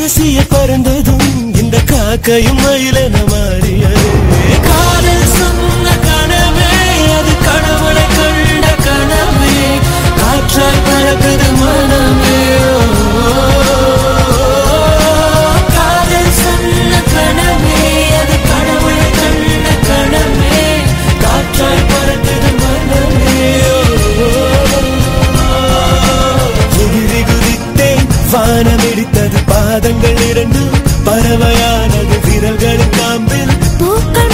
பேசிய பறந்ததும் இந்த காக்கையும் மயிலென மாறியது. காதல் சொன்ன கனவே அது கடவுளை கண்ட கனவே, காற்றாய் பறக்குது மனமே. காதல் சொன்ன கனவே அது கடவுளை கண்ட கனவே, காற்றாய் பறக்குது மனமே. எதிரி குதித்தேன், வானம் இடித்தது, பாதங்கள் இரண்டு பறவையானது, விரல்களின் காம்பில் பூக்கள்